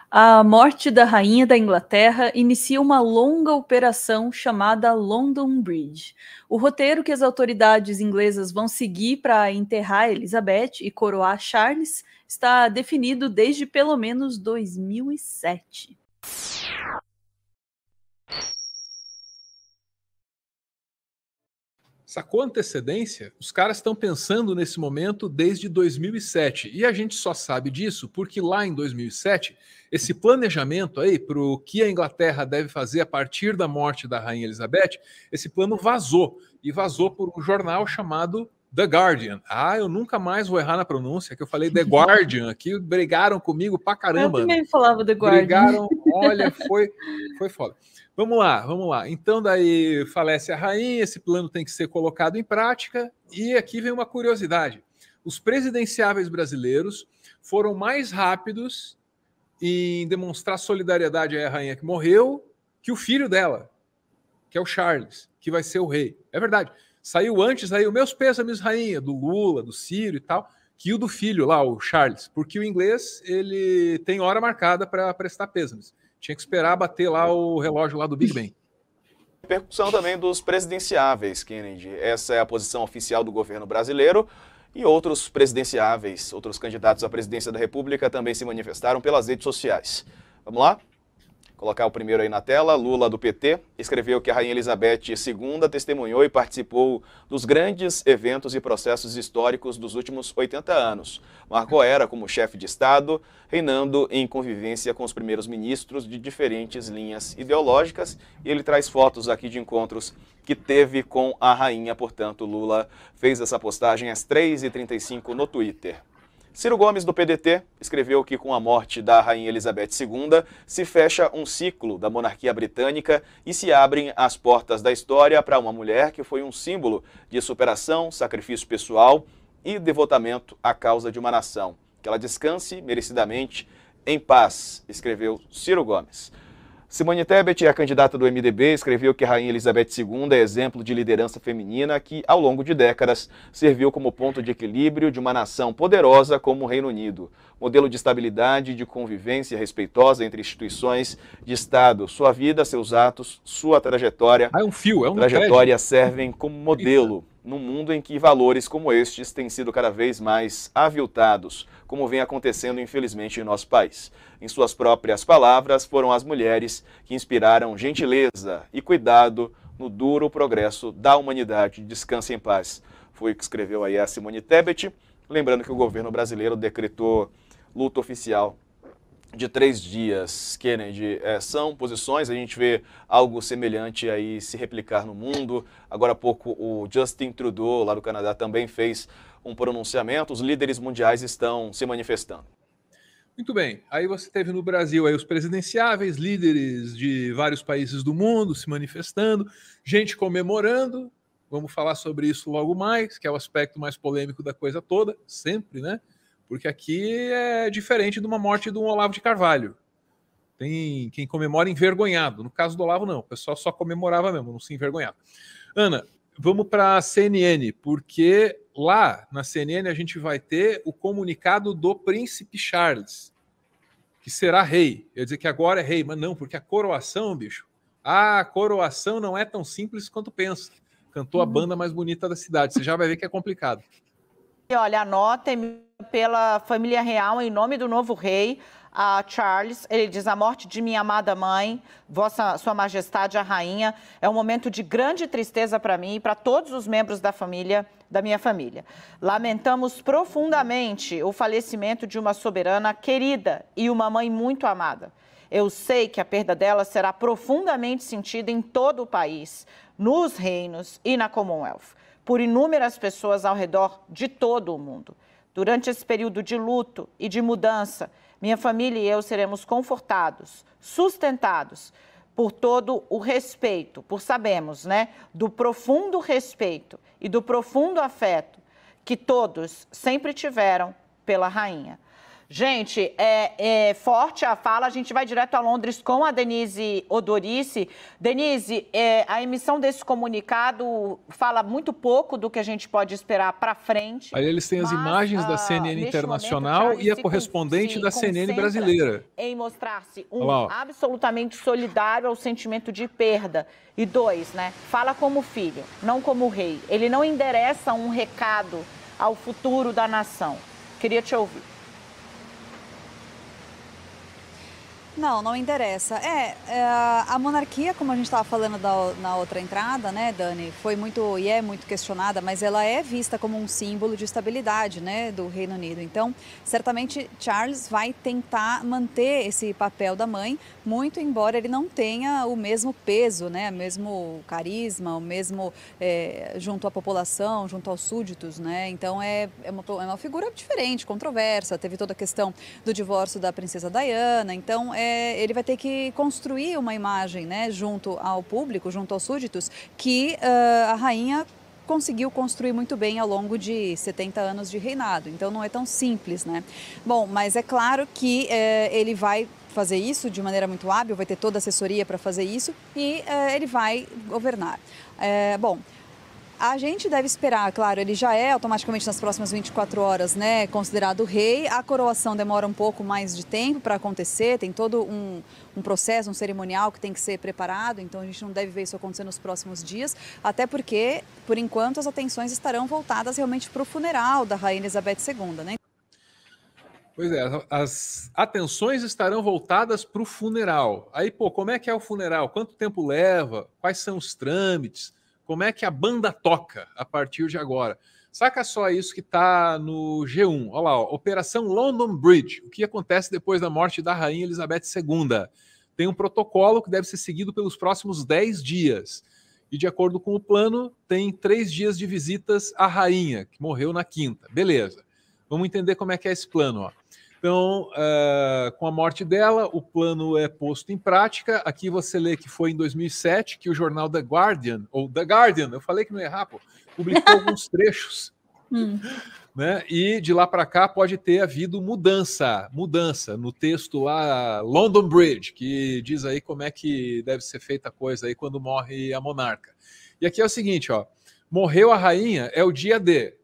A morte da rainha da Inglaterra inicia uma longa operação chamada London Bridge. O roteiro que as autoridades inglesas vão seguir para enterrar Elizabeth e coroar Charles está definido desde pelo menos 2007. Sacou a antecedência? Os caras estão pensando nesse momento desde 2007. E a gente só sabe disso porque lá em 2007, esse planejamento aí para o que a Inglaterra deve fazer a partir da morte da Rainha Elizabeth, esse plano vazou. E vazou por um jornal chamado The Guardian. Ah, eu nunca mais vou errar na pronúncia, que eu falei The Guardian aqui, brigaram comigo pra caramba. Eu também falava The Guardian. Brigaram, olha, foi foda. Vamos lá. Então daí falece a rainha, esse plano tem que ser colocado em prática, e aqui vem uma curiosidade. Os presidenciáveis brasileiros foram mais rápidos em demonstrar solidariedade à rainha que morreu que o filho dela, que é o Charles, que vai ser o rei. É verdade. Saiu antes aí, os meus pêsames, rainha, do Lula, do Ciro e tal, que o do filho lá, o Charles, porque o inglês ele tem hora marcada para prestar pêsames. Tinha que esperar bater lá o relógio lá do Big Ben. Repercussão também dos presidenciáveis, Kennedy. Essa é a posição oficial do governo brasileiro e outros presidenciáveis, outros candidatos à presidência da República também se manifestaram pelas redes sociais. Vamos lá? Colocar o primeiro aí na tela. Lula, do PT, escreveu que a Rainha Elizabeth II testemunhou e participou dos grandes eventos e processos históricos dos últimos 80 anos. Marcou a era como chefe de Estado, reinando em convivência com os primeiros ministros de diferentes linhas ideológicas. E ele traz fotos aqui de encontros que teve com a rainha. Portanto, Lula fez essa postagem às 3h35 no Twitter. Ciro Gomes, do PDT, escreveu que com a morte da Rainha Elizabeth II se fecha um ciclo da monarquia britânica e se abrem as portas da história para uma mulher que foi um símbolo de superação, sacrifício pessoal e devotamento à causa de uma nação. Que ela descanse merecidamente em paz, escreveu Ciro Gomes. Simone Tebet, a candidata do MDB, escreveu que a Rainha Elizabeth II é exemplo de liderança feminina que, ao longo de décadas, serviu como ponto de equilíbrio de uma nação poderosa como o Reino Unido. Modelo de estabilidade e de convivência respeitosa entre instituições de Estado. Sua vida, seus atos, sua trajetória, trajetória servem como modelo num mundo em que valores como estes têm sido cada vez mais aviltados, como vem acontecendo, infelizmente, em nosso país. Em suas próprias palavras, foram as mulheres que inspiraram gentileza e cuidado no duro progresso da humanidade. Descanse em paz. Foi o que escreveu aí a Simone Tebet. Lembrando que o governo brasileiro decretou luto oficial de 3 dias. Kennedy, são posições, a gente vê algo semelhante aí se replicar no mundo. Agora há pouco o Justin Trudeau, lá do Canadá, também fez um pronunciamento. Os líderes mundiais estão se manifestando. Muito bem. Aí você teve no Brasil aí os presidenciáveis, líderes de vários países do mundo se manifestando, gente comemorando. Vamos falar sobre isso logo mais, que é o aspecto mais polêmico da coisa toda, sempre, né? Porque aqui é diferente de uma morte de um Olavo de Carvalho. Tem quem comemora envergonhado. No caso do Olavo, não. O pessoal só comemorava mesmo, não se envergonhava. Ana, vamos para a CNN, porque lá na CNN a gente vai ter o comunicado do príncipe Charles, que será rei. Eu ia dizer que agora é rei, mas não, porque a coroação, bicho, a coroação não é tão simples quanto pensa. Cantou a banda mais bonita da cidade. Você já vai ver que é complicado. E olha, anotem pela família real, em nome do novo rei, a Charles. Ele diz: a morte de minha amada mãe, Sua Majestade a Rainha, é um momento de grande tristeza para mim e para todos os membros da minha família. Lamentamos profundamente o falecimento de uma soberana querida e uma mãe muito amada. Eu sei que a perda dela será profundamente sentida em todo o país, nos reinos e na Commonwealth, por inúmeras pessoas ao redor de todo o mundo. Durante esse período de luto e de mudança, minha família e eu seremos confortados, sustentados por todo o respeito, por sabermos, né, do profundo respeito e do profundo afeto que todos sempre tiveram pela rainha. Gente, é forte a fala, a gente vai direto a Londres com a Denise Odorice. Denise, a emissão desse comunicado fala muito pouco do que a gente pode esperar para frente. Aí eles têm as imagens da CNN internacional e a correspondente da CNN brasileira. Em mostrar-se absolutamente solidário ao sentimento de perda. E 2, né? Fala como filho, não como rei. Ele não endereça um recado ao futuro da nação. Queria te ouvir. Não interessa. A monarquia, como a gente estava falando na outra entrada, né, Dani, foi muito e é muito questionada, mas ela é vista como um símbolo de estabilidade, né, do Reino Unido. Então, certamente Charles vai tentar manter esse papel da mãe, muito embora ele não tenha o mesmo peso, né, o mesmo carisma, o mesmo junto à população, junto aos súditos, né. Então é uma figura diferente, controversa. Teve toda a questão do divórcio da princesa Diana. Então ele vai ter que construir uma imagem, né, junto ao público, junto aos súditos, que a rainha conseguiu construir muito bem ao longo de 70 anos de reinado. Então não é tão simples, né? Bom, mas é claro que ele vai fazer isso de maneira muito hábil, vai ter toda a assessoria para fazer isso e ele vai governar. Bom, a gente deve esperar, claro, ele já é automaticamente nas próximas 24 horas, né, considerado rei. A coroação demora um pouco mais de tempo para acontecer, tem todo um processo, um cerimonial que tem que ser preparado, então a gente não deve ver isso acontecer nos próximos dias, até porque, por enquanto, as atenções estarão voltadas realmente para o funeral da Rainha Elizabeth II, né? Pois é, as atenções estarão voltadas para o funeral. Aí, como é que é o funeral? Quanto tempo leva? Quais são os trâmites? Como é que a banda toca a partir de agora? Saca só isso que está no G1. Olha lá, Operação London Bridge. O que acontece depois da morte da Rainha Elizabeth II? Tem um protocolo que deve ser seguido pelos próximos 10 dias. E, de acordo com o plano, tem 3 dias de visitas à rainha, que morreu na quinta. Beleza. Vamos entender como é que é esse plano, ó. Então, com a morte dela, o plano é posto em prática. Aqui você lê que foi em 2007 que o jornal The Guardian, eu falei que não ia errar, publicou alguns trechos. Né? E de lá para cá pode ter havido mudança no texto lá, London Bridge, que diz aí como é que deve ser feita a coisa aí quando morre a monarca. E aqui é o seguinte, ó, morreu a rainha, é o dia D.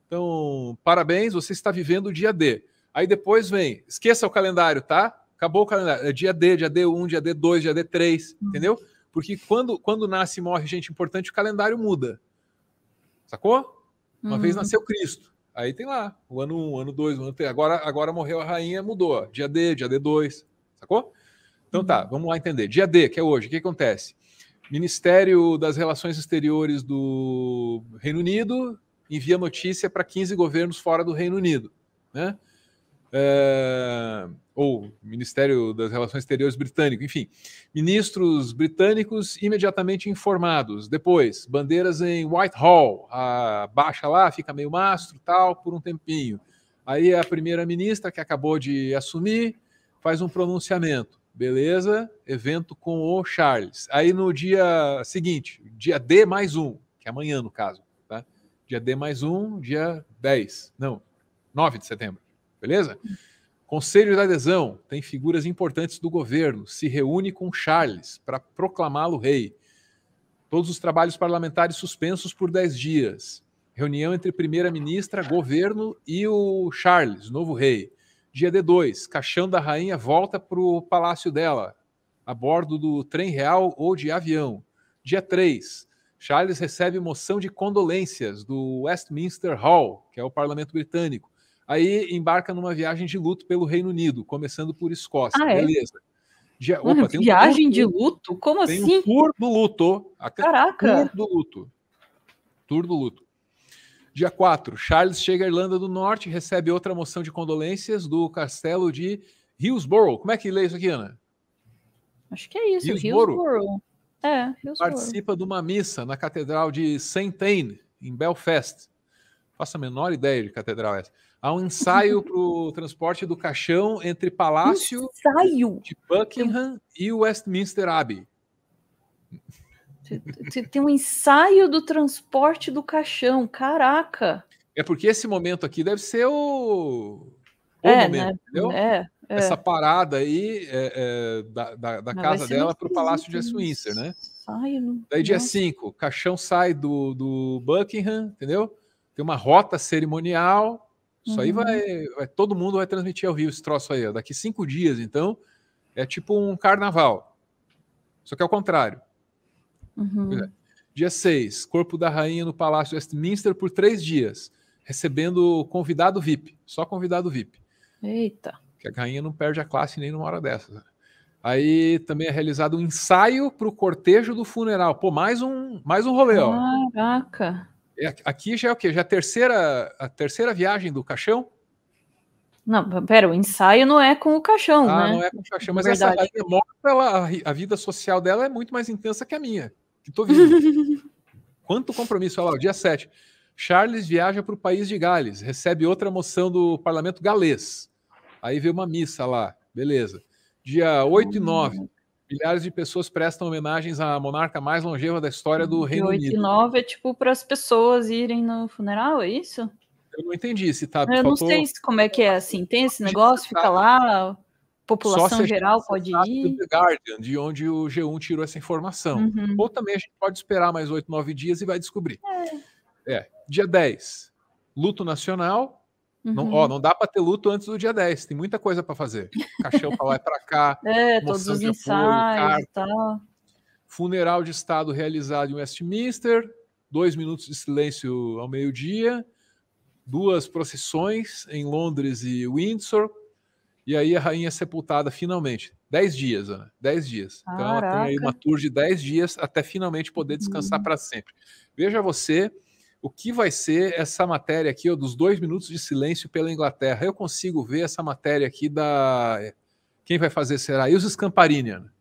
Então, parabéns, você está vivendo o dia D. Aí depois vem, esqueça o calendário, tá? Acabou o calendário. É dia D, dia D1, dia D2, dia D3, entendeu? Porque quando nasce e morre gente importante, o calendário muda. Sacou? Uma vez nasceu Cristo. Aí tem lá, o ano 1, ano 2, o ano 3. Agora morreu a rainha, mudou. Ó. Dia D, dia D2. Sacou? Então tá, vamos lá entender. Dia D, que é hoje, o que acontece? Ministério das Relações Exteriores do Reino Unido envia notícia para 15 governos fora do Reino Unido, né? Ou Ministério das Relações Exteriores britânico, enfim, ministros britânicos imediatamente informados. Depois, bandeiras em Whitehall, baixa lá, fica meio mastro, tal, por um tempinho. Aí a primeira-ministra, que acabou de assumir, faz um pronunciamento. Beleza, evento com o Charles. Aí no dia seguinte, dia D mais 1, que é amanhã no caso, tá? Dia D mais 1, dia 9 de setembro. Beleza? Conselho de adesão, tem figuras importantes do governo, se reúne com Charles para proclamá-lo rei. Todos os trabalhos parlamentares suspensos por 10 dias. Reunião entre primeira-ministra, governo e o Charles, novo rei. Dia D2, caixão da rainha volta para o palácio dela, a bordo do trem real ou de avião. Dia 3, Charles recebe moção de condolências do Westminster Hall, que é o parlamento britânico. Aí embarca numa viagem de luto pelo Reino Unido, começando por Escócia. Beleza. Tem viagem de luto? Como assim? Tem um tour do luto. Caraca! Tour do luto. Dia 4, Charles chega à Irlanda do Norte e recebe outra moção de condolências do castelo de Hillsborough. Como é que lê isso aqui, Ana? Acho que é isso, Hillsborough. Hillsborough. Participa de uma missa na Catedral de St. Anne, em Belfast. Faço a menor ideia de catedral essa. Há um ensaio para o transporte do caixão entre Palácio de Buckingham e Westminster Abbey. Tem um ensaio do transporte do caixão, caraca! É porque esse momento aqui deve ser o momento, né? entendeu? Essa parada aí da casa dela para o Palácio de Westminster, né? Daí dia 5, o caixão sai do Buckingham, entendeu? Tem uma rota cerimonial. Isso aí todo mundo vai transmitir ao vivo esse troço aí. Ó. Daqui 5 dias, então, é tipo um carnaval. Só que é o contrário. Dia 6, corpo da rainha no Palácio de Westminster por 3 dias, recebendo convidado VIP, só convidado VIP. Eita. Que a rainha não perde a classe nem numa hora dessas. Né? Aí também é realizado um ensaio para o cortejo do funeral. Pô, mais um rolê, ó. Caraca. Aqui já é o quê? Já é a terceira viagem do caixão? Não, pera, o ensaio não é com o caixão, né? Não é com o caixão, mas essa rainha mostra a vida social dela é muito mais intensa que a minha, que tô vivo. Quanto compromisso, olha lá, dia 7. Charles viaja para o país de Gales, recebe outra moção do parlamento galês. Aí vê uma missa lá, beleza. Dia 8 e 9, milhares de pessoas prestam homenagens à monarca mais longeva da história do Reino Unido. 8 e 9 é tipo para as pessoas irem no funeral, é isso? Eu não entendi se tá. Eu não sei como é que é assim. Tem esse negócio, fica lá, a população geral pode ir. The Guardian, de onde o G1 tirou essa informação. Ou também a gente pode esperar mais 8, 9 dias e vai descobrir. Dia 10, luto nacional. Não dá para ter luto antes do dia 10. Tem muita coisa para fazer. Caixão para lá e para cá. Todos os ensaios e tal. Funeral de Estado realizado em Westminster. 2 minutos de silêncio ao meio-dia. 2 procissões em Londres e Windsor. E aí a rainha é sepultada finalmente. 10 dias, Ana. 10 dias. Caraca. Então ela tem aí uma tour de 10 dias até finalmente poder descansar para sempre. Veja você o que vai ser essa matéria aqui, ó, dos 2 minutos de silêncio pela Inglaterra. Eu consigo ver essa matéria aqui da... Quem vai fazer será? E os Scamparini, Ana?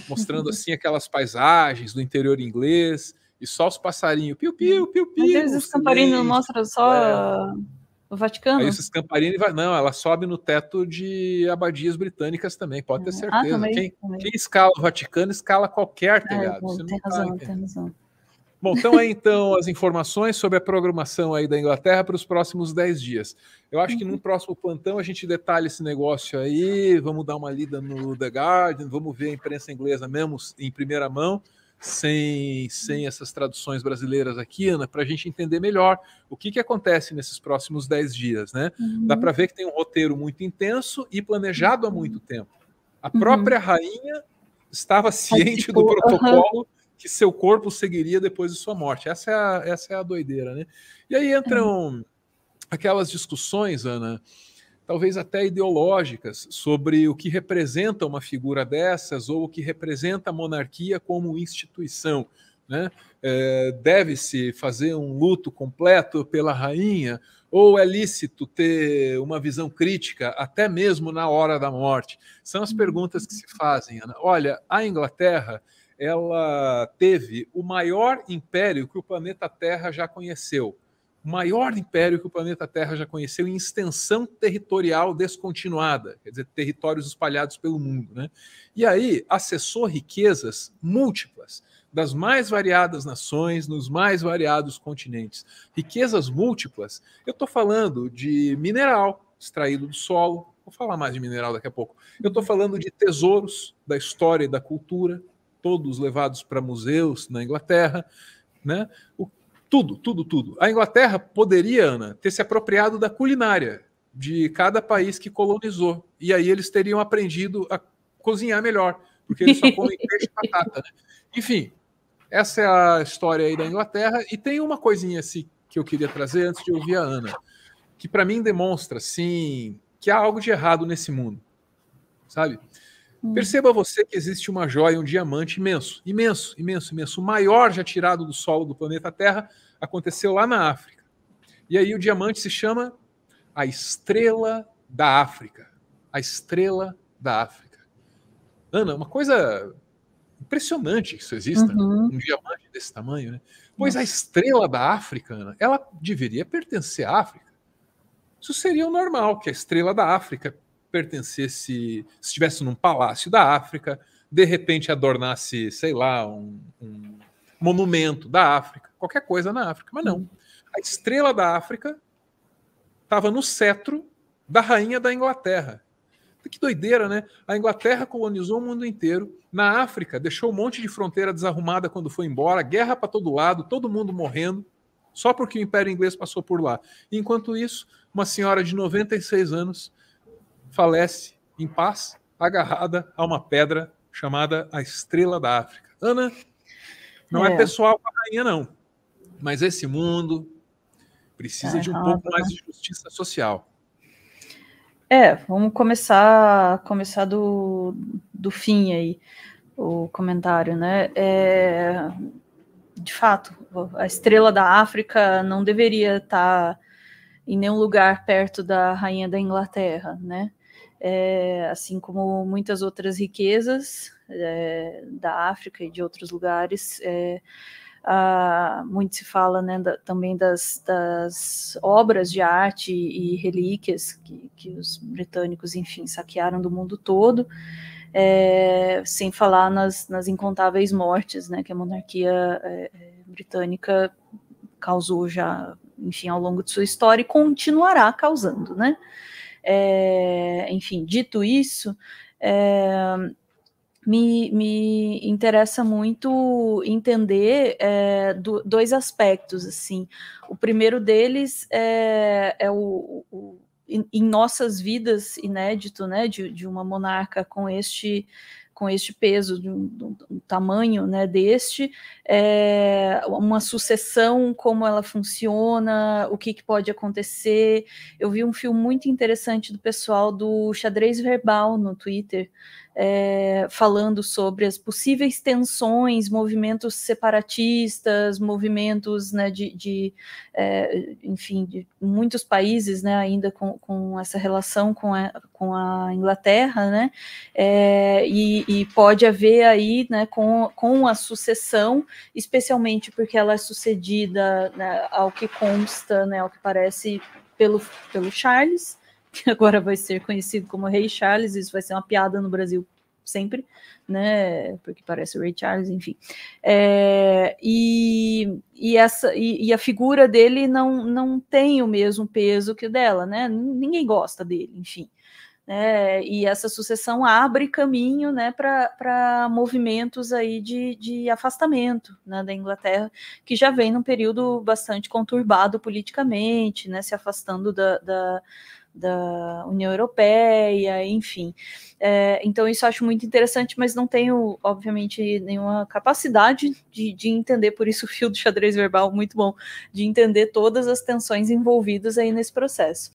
Mostrando assim aquelas paisagens do interior inglês e só os passarinhos. Piu-piu, piu-piu. Mas os Scamparini não mostram só o Vaticano? Aí os Scamparini vai... Não, ela sobe no teto de abadias britânicas também, pode ter certeza. Também. Quem escala o Vaticano, escala qualquer telhado. Tem razão. Bom, então aí então as informações sobre a programação aí da Inglaterra para os próximos 10 dias. Eu acho que no próximo plantão a gente detalha esse negócio aí, vamos dar uma lida no The Guardian, vamos ver a imprensa inglesa mesmo em primeira mão, sem essas traduções brasileiras aqui, Ana, para a gente entender melhor o que acontece nesses próximos 10 dias, né? Dá para ver que tem um roteiro muito intenso e planejado há muito tempo. A própria rainha estava ciente do protocolo que seu corpo seguiria depois de sua morte. Essa é a doideira, né? E aí entram aquelas discussões, Ana, talvez até ideológicas, sobre o que representa uma figura dessas ou o que representa a monarquia como instituição, né? Deve-se fazer um luto completo pela rainha ou é lícito ter uma visão crítica até mesmo na hora da morte? São as perguntas que se fazem, Ana. Olha, a Inglaterra ela teve o maior império que o planeta Terra já conheceu. O maior império que o planeta Terra já conheceu em extensão territorial descontinuada, quer dizer, territórios espalhados pelo mundo, né? E aí acessou riquezas múltiplas das mais variadas nações, nos mais variados continentes. Riquezas múltiplas, eu estou falando de mineral extraído do solo, vou falar mais de mineral daqui a pouco. Eu estou falando de tesouros da história e da cultura, todos levados para museus na Inglaterra, né? Tudo. A Inglaterra poderia, Ana, ter se apropriado da culinária de cada país que colonizou. E aí eles teriam aprendido a cozinhar melhor, porque eles só comem peixe e batata, né? Enfim, essa é a história aí da Inglaterra. E tem uma coisinha assim que eu queria trazer antes de ouvir a Ana, que para mim demonstra, sim, que há algo de errado nesse mundo, sabe? Perceba você que existe uma joia, um diamante imenso. O maior já tirado do solo do planeta Terra aconteceu lá na África. E aí o diamante se chama a Estrela da África. A Estrela da África. Ana, uma coisa impressionante que isso exista, um diamante desse tamanho, né? Pois a Estrela da África, Ana, ela deveria pertencer à África. Isso seria o normal, que a Estrela da África pertencesse, se estivesse num palácio da África, de repente adornasse, sei lá, um monumento da África, qualquer coisa na África, mas não. A Estrela da África estava no cetro da rainha da Inglaterra. Que doideira, né? A Inglaterra colonizou o mundo inteiro. Na África, deixou um monte de fronteira desarrumada quando foi embora, guerra para todo lado, todo mundo morrendo, só porque o Império Inglês passou por lá. Enquanto isso, uma senhora de 96 anos falece em paz, agarrada a uma pedra chamada a Estrela da África. Ana, não é pessoal com a rainha, não. Mas esse mundo precisa de um pouco mais de justiça social. Vamos começar do fim aí, o comentário, né? De fato, a Estrela da África não deveria estar em nenhum lugar perto da rainha da Inglaterra, né? Assim como muitas outras riquezas da África e de outros lugares, muito se fala, né, também das obras de arte e relíquias que os britânicos, enfim, saquearam do mundo todo, sem falar nas incontáveis mortes, né, que a monarquia britânica causou já, enfim, ao longo de sua história e continuará causando, né? Enfim, dito isso, me interessa muito entender dois aspectos, assim. O primeiro deles em nossas vidas inédito, né, de uma monarca com este peso, de um tamanho, né, uma sucessão, como ela funciona, o que pode acontecer. Eu vi um filme muito interessante do pessoal do Xadrez Verbal no Twitter, falando sobre as possíveis tensões, movimentos separatistas, movimentos, né, enfim, de muitos países, né, ainda com essa relação com a Inglaterra, né, e pode haver aí, né, com a sucessão, especialmente porque ela é sucedida, né, ao que consta, né, ao que parece, pelo Charles, que agora vai ser conhecido como Rei Charles. Isso vai ser uma piada no Brasil sempre, né, porque parece o Rei Charles, enfim. E a figura dele não tem o mesmo peso que o dela, né, ninguém gosta dele, enfim. E essa sucessão abre caminho, né, para movimentos aí de afastamento, né, da Inglaterra, que já vem num período bastante conturbado politicamente, né, se afastando da União Europeia, enfim. Então isso eu acho muito interessante, mas não tenho, obviamente, nenhuma capacidade de entender, por isso o fio do Xadrez Verbal, muito bom, de entender todas as tensões envolvidas aí nesse processo.